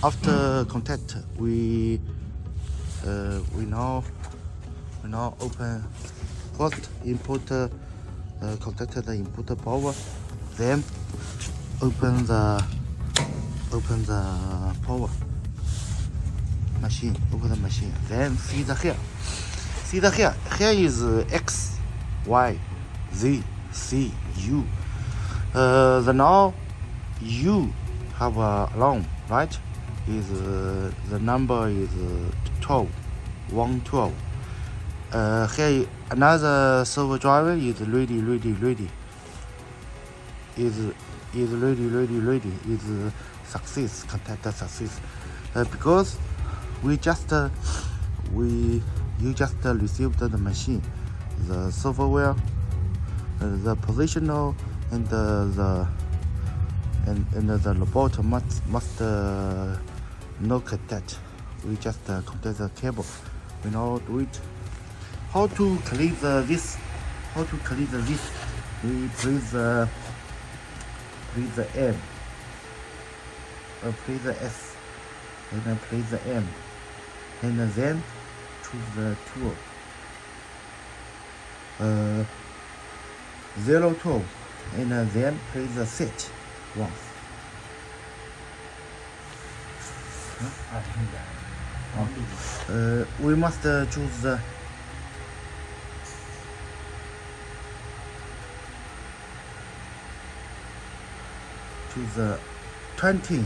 After contact, we now open first input contact the input power, then open the power machine, open the machine, then see the here is X, Y, Z, C, U. The now U have a alarm, right? Is the number is 12, 112. Here another servo driver is ready. Is ready. Is success, contact success. Because you just received the machine, the software, the positional, and the robot must no contact. We just contact the cable. We now do it. How to clear this? We press the M, press the S, and then press the M, and then choose the tool. 012, and then press the set once. We must choose the choose the 20,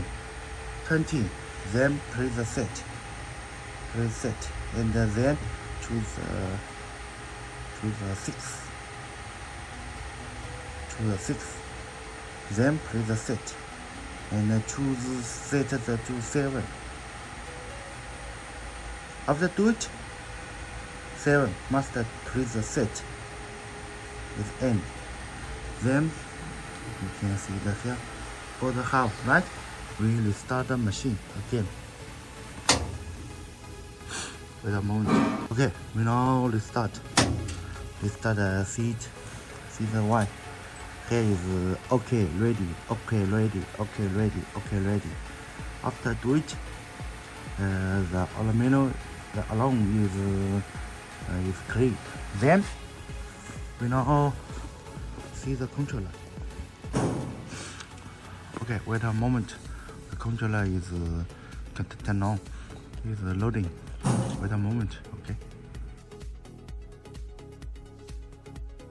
then press the set, and then choose 6, then press the set, and choose set to 7. After do it, 7 must press the set with N. Then you can see the here for the half, right? We restart the machine again. Wait a moment. Okay, we now restart seat Y. Here is okay, ready. After do it, the alarm is clear. Then we now see the controller. Okay, wait a moment. The controller is turned on. It's loading. Wait a moment.